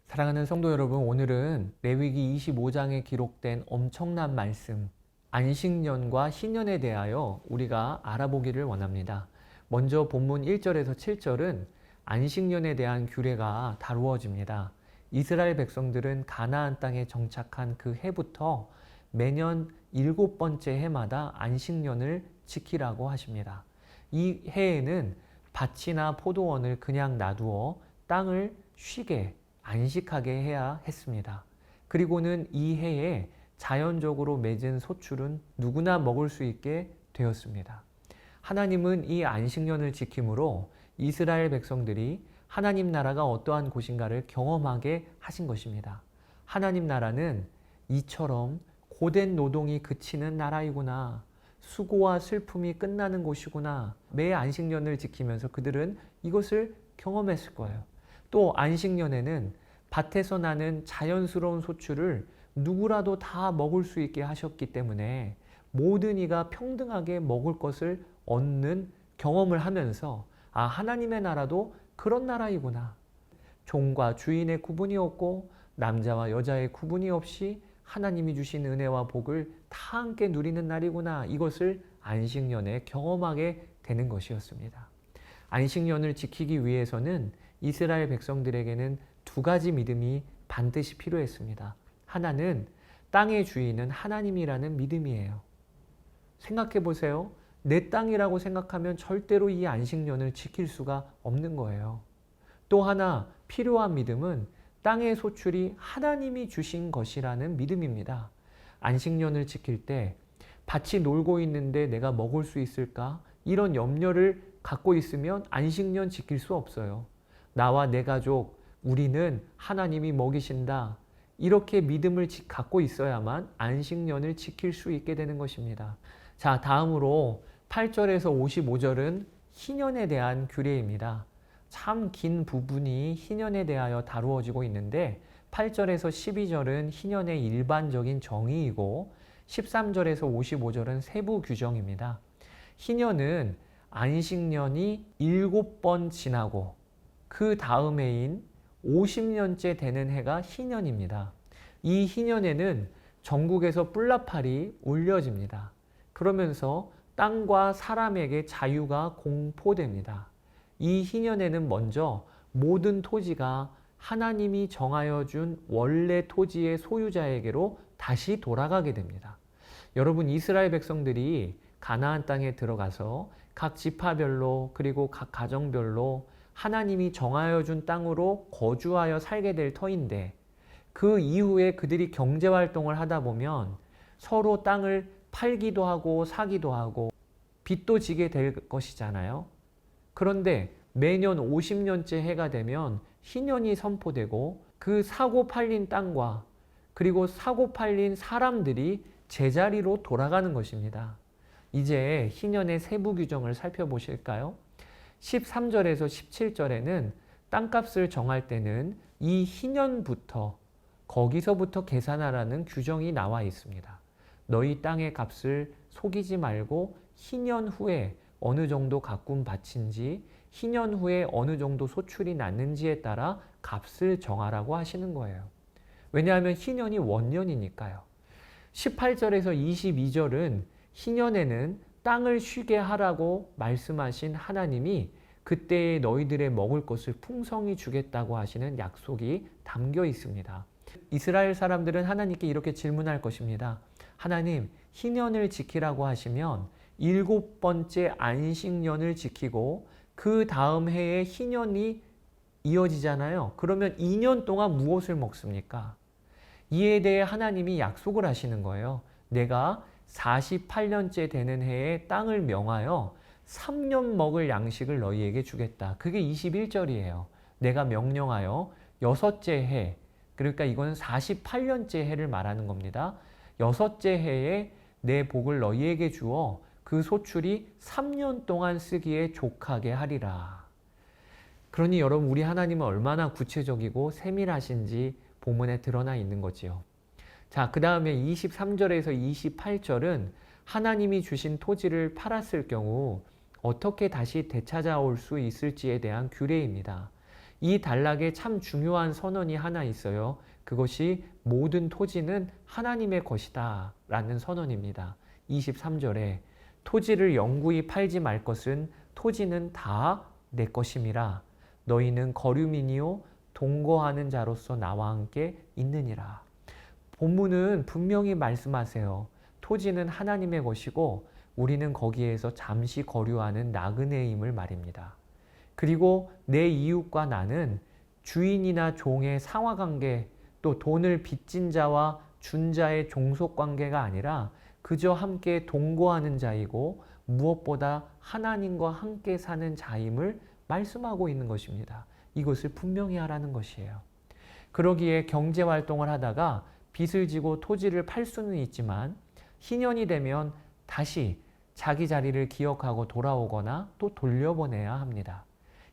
사랑하는 성도 여러분, 오늘은 레위기 25장에 기록된 엄청난 말씀, 안식년과 신년에 대하여 우리가 알아보기를 원합니다. 먼저 본문 1절에서 7절은 안식년에 대한 규례가 다루어집니다. 이스라엘 백성들은 가나안 땅에 정착한 그 해부터 매년 7번째 해마다 안식년을 지키라고 하십니다. 이 해에는 밭이나 포도원을 그냥 놔두어 땅을 쉬게 안식하게 해야 했습니다. 그리고는 이 해에 자연적으로 맺은 소출은 누구나 먹을 수 있게 되었습니다. 하나님은 이 안식년을 지킴으로 이스라엘 백성들이 하나님 나라가 어떠한 곳인가를 경험하게 하신 것입니다. 하나님 나라는 이처럼 고된 노동이 그치는 나라이구나. 수고와 슬픔이 끝나는 곳이구나. 매 안식년을 지키면서 그들은 이것을 경험했을 거예요. 또 안식년에는 밭에서 나는 자연스러운 소출을 누구라도 다 먹을 수 있게 하셨기 때문에 모든 이가 평등하게 먹을 것을 얻는 경험을 하면서 하나님의 나라도 그런 나라이구나. 종과 주인의 구분이 없고 남자와 여자의 구분이 없이 하나님이 주신 은혜와 복을 다 함께 누리는 날이구나. 이것을 안식년에 경험하게 되는 것이었습니다. 안식년을 지키기 위해서는 이스라엘 백성들에게는 두 가지 믿음이 반드시 필요했습니다. 하나는 땅의 주인은 하나님이라는 믿음이에요. 생각해 보세요. 내 땅이라고 생각하면 절대로 이 안식년을 지킬 수가 없는 거예요. 또 하나 필요한 믿음은 땅의 소출이 하나님이 주신 것이라는 믿음입니다. 안식년을 지킬 때 밭이 놀고 있는데 내가 먹을 수 있을까? 이런 염려를 갖고 있으면 안식년 지킬 수 없어요. 나와 내 가족, 우리는 하나님이 먹이신다. 이렇게 믿음을 갖고 있어야만 안식년을 지킬 수 있게 되는 것입니다. 자, 다음으로 8절에서 55절은 희년에 대한 규례입니다. 참 긴 부분이 희년에 대하여 다루어지고 있는데 8절에서 12절은 희년의 일반적인 정의이고 13절에서 55절은 세부 규정입니다. 희년은 안식년이 7번 지나고 그 다음 해인 50년째 되는 해가 희년입니다. 이 희년에는 전국에서 뿔나팔이 울려집니다. 그러면서 땅과 사람에게 자유가 공포됩니다. 이 희년에는 먼저 모든 토지가 하나님이 정하여 준 원래 토지의 소유자에게로 다시 돌아가게 됩니다. 여러분, 이스라엘 백성들이 가나안 땅에 들어가서 각 지파별로 그리고 각 가정별로 하나님이 정하여 준 땅으로 거주하여 살게 될 터인데 그 이후에 그들이 경제활동을 하다 보면 서로 땅을 팔기도 하고 사기도 하고 빚도 지게 될 것이잖아요. 그런데 매년 50년째 해가 되면 희년이 선포되고 그 사고 팔린 땅과 그리고 사고 팔린 사람들이 제자리로 돌아가는 것입니다. 이제 희년의 세부 규정을 살펴보실까요? 13절에서 17절에는 땅값을 정할 때는 이 희년부터 거기서부터 계산하라는 규정이 나와 있습니다. 너희 땅의 값을 속이지 말고 희년 후에 어느 정도 가꾼 밭인지 희년 후에 어느 정도 소출이 났는지에 따라 값을 정하라고 하시는 거예요. 왜냐하면 희년이 원년이니까요. 18절에서 22절은 희년에는 땅을 쉬게 하라고 말씀하신 하나님이 그때에 너희들의 먹을 것을 풍성히 주겠다고 하시는 약속이 담겨 있습니다. 이스라엘 사람들은 하나님께 이렇게 질문할 것입니다. 하나님, 희년을 지키라고 하시면 7번째 안식년을 지키고 그 다음 해에 희년이 이어지잖아요. 그러면 2년 동안 무엇을 먹습니까? 이에 대해 하나님이 약속을 하시는 거예요. 내가 48년째 되는 해에 땅을 명하여 3년 먹을 양식을 너희에게 주겠다. 그게 21절이에요. 내가 명령하여 여섯째 해, 그러니까 이건 48년째 해를 말하는 겁니다. 여섯째 해에 내 복을 너희에게 주어 그 소출이 3년 동안 쓰기에 족하게 하리라. 그러니 여러분, 우리 하나님은 얼마나 구체적이고 세밀하신지 본문에 드러나 있는 거지요. 자, 그 다음에 23절에서 28절은 하나님이 주신 토지를 팔았을 경우 어떻게 다시 되찾아올 수 있을지에 대한 규례입니다. 이 단락에 참 중요한 선언이 하나 있어요. 그것이 모든 토지는 하나님의 것이다 라는 선언입니다. 23절에 토지를 영구히 팔지 말 것은 토지는 다 내 것임이라. 너희는 거류민이요 동거하는 자로서 나와 함께 있느니라. 본문은 분명히 말씀하세요. 토지는 하나님의 것이고 우리는 거기에서 잠시 거류하는 나그네임을 말입니다. 그리고 내 이웃과 나는 주인이나 종의 상하관계, 또 돈을 빚진 자와 준 자의 종속관계가 아니라 그저 함께 동거하는 자이고 무엇보다 하나님과 함께 사는 자임을 말씀하고 있는 것입니다. 이것을 분명히 하라는 것이에요. 그러기에 경제활동을 하다가 빚을 지고 토지를 팔 수는 있지만 희년이 되면 다시 자기 자리를 기억하고 돌아오거나 또 돌려보내야 합니다.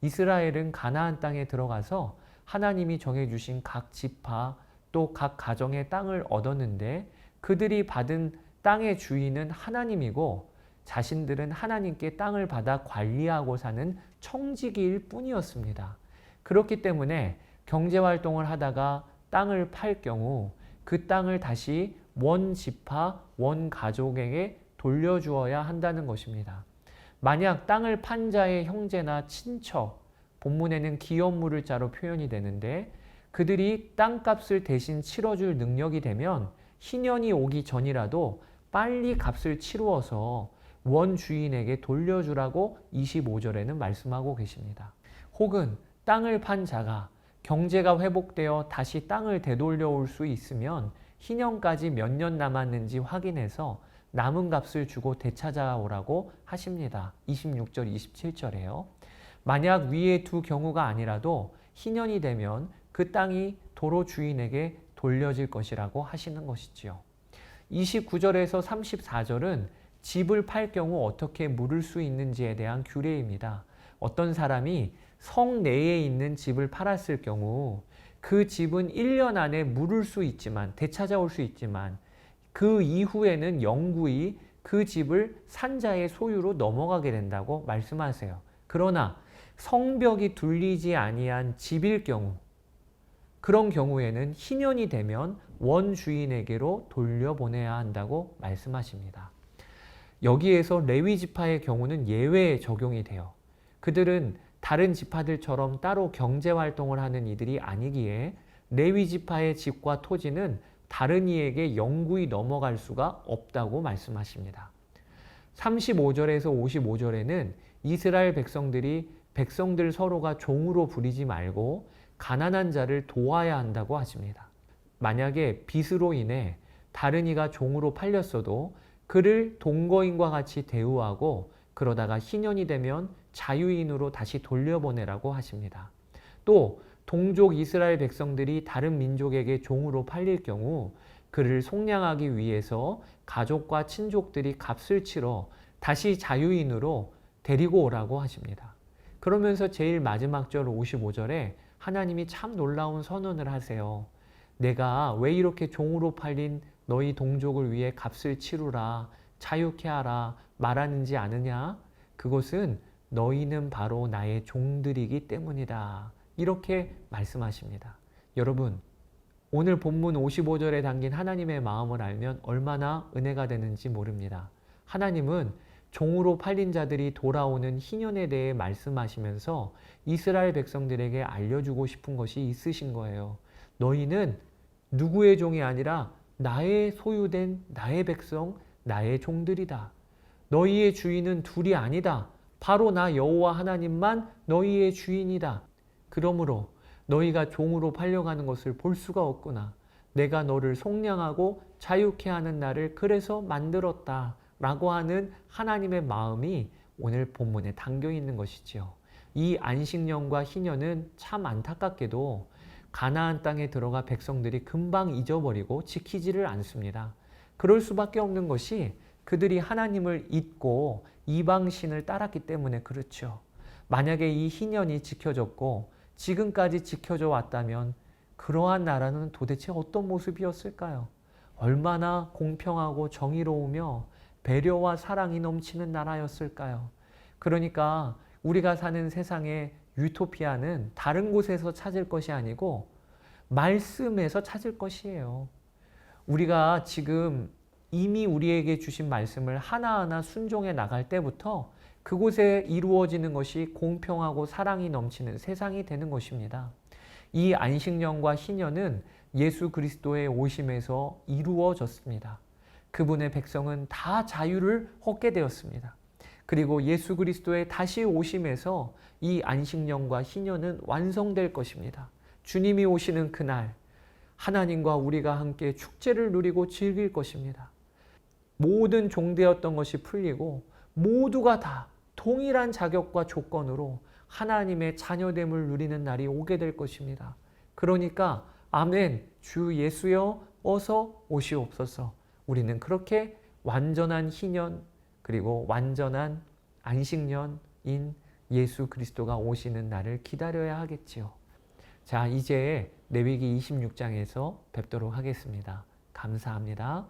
이스라엘은 가나안 땅에 들어가서 하나님이 정해주신 각 지파 또 각 가정의 땅을 얻었는데 그들이 받은 땅의 주인은 하나님이고 자신들은 하나님께 땅을 받아 관리하고 사는 청지기일 뿐이었습니다. 그렇기 때문에 경제활동을 하다가 땅을 팔 경우 그 땅을 다시 원 지파, 원 가족에게 돌려주어야 한다는 것입니다. 만약 땅을 판 자의 형제나 친척, 본문에는 기업 물을 자로 표현이 되는데 그들이 땅값을 대신 치러줄 능력이 되면 희년이 오기 전이라도 빨리 값을 치루어서 원 주인에게 돌려주라고 25절에는 말씀하고 계십니다. 혹은 땅을 판 자가 경제가 회복되어 다시 땅을 되돌려올 수 있으면 희년까지 몇 년 남았는지 확인해서 남은 값을 주고 되찾아오라고 하십니다. 26절, 27절에요. 만약 위의 두 경우가 아니라도 희년이 되면 그 땅이 도로 주인에게 돌려질 것이라고 하시는 것이지요. 29절에서 34절은 집을 팔 경우 어떻게 물을 수 있는지에 대한 규례입니다. 어떤 사람이 성 내에 있는 집을 팔았을 경우 그 집은 1년 안에 물을 수 있지만 되찾아올 수 있지만 그 이후에는 영구히 그 집을 산자의 소유로 넘어가게 된다고 말씀하세요. 그러나 성벽이 둘리지 아니한 집일 경우 그런 경우에는 희년이 되면 원 주인에게로 돌려보내야 한다고 말씀하십니다. 여기에서 레위 지파의 경우는 예외에 적용이 돼요. 그들은 다른 지파들처럼 따로 경제활동을 하는 이들이 아니기에 레위 지파의 집과 토지는 다른 이에게 영구히 넘어갈 수가 없다고 말씀하십니다. 35절에서 55절에는 이스라엘 백성들 서로가 종으로 부리지 말고 가난한 자를 도와야 한다고 하십니다. 만약에 빚으로 인해 다른 이가 종으로 팔렸어도 그를 동거인과 같이 대우하고 그러다가 희년이 되면 자유인으로 다시 돌려보내라고 하십니다. 또 동족 이스라엘 백성들이 다른 민족에게 종으로 팔릴 경우 그를 속량하기 위해서 가족과 친족들이 값을 치러 다시 자유인으로 데리고 오라고 하십니다. 그러면서 제일 마지막 절 55절에 하나님이 참 놀라운 선언을 하세요. 내가 왜 이렇게 종으로 팔린 너희 동족을 위해 값을 치루라, 자유케 하라 말하는지 아느냐? 그것은 너희는 바로 나의 종들이기 때문이다. 이렇게 말씀하십니다. 여러분, 오늘 본문 55절에 담긴 하나님의 마음을 알면 얼마나 은혜가 되는지 모릅니다. 하나님은 종으로 팔린 자들이 돌아오는 희년에 대해 말씀하시면서 이스라엘 백성들에게 알려주고 싶은 것이 있으신 거예요. 너희는 누구의 종이 아니라 나의 소유된 나의 백성, 나의 종들이다. 너희의 주인은 둘이 아니다. 바로 나 여호와 하나님만 너희의 주인이다. 그러므로 너희가 종으로 팔려가는 것을 볼 수가 없구나. 내가 너를 속량하고 자유케 하는 날을 그래서 만들었다. 라고 하는 하나님의 마음이 오늘 본문에 담겨 있는 것이지요. 이 안식년과 희년은 참 안타깝게도 가나안 땅에 들어가 백성들이 금방 잊어버리고 지키지를 않습니다. 그럴 수밖에 없는 것이 그들이 하나님을 잊고 이방신을 따랐기 때문에 그렇죠. 만약에 이 희년이 지켜졌고 지금까지 지켜져 왔다면 그러한 나라는 도대체 어떤 모습이었을까요? 얼마나 공평하고 정의로우며 배려와 사랑이 넘치는 나라였을까요? 그러니까 우리가 사는 세상의 유토피아는 다른 곳에서 찾을 것이 아니고 말씀에서 찾을 것이에요. 우리가 지금 이미 우리에게 주신 말씀을 하나하나 순종해 나갈 때부터 그곳에 이루어지는 것이 공평하고 사랑이 넘치는 세상이 되는 것입니다. 이 안식년과 희년은 예수 그리스도의 오심에서 이루어졌습니다. 그분의 백성은 다 자유를 얻게 되었습니다. 그리고 예수 그리스도의 다시 오심에서 이 안식년과 희년은 완성될 것입니다. 주님이 오시는 그날 하나님과 우리가 함께 축제를 누리고 즐길 것입니다. 모든 종되었던 것이 풀리고 모두가 다 동일한 자격과 조건으로 하나님의 자녀됨을 누리는 날이 오게 될 것입니다. 그러니까 아멘, 주 예수여 어서 오시옵소서. 우리는 그렇게 완전한 희년 그리고 완전한 안식년인 예수 그리스도가 오시는 날을 기다려야 하겠지요. 자, 이제 레위기 26장에서 뵙도록 하겠습니다. 감사합니다.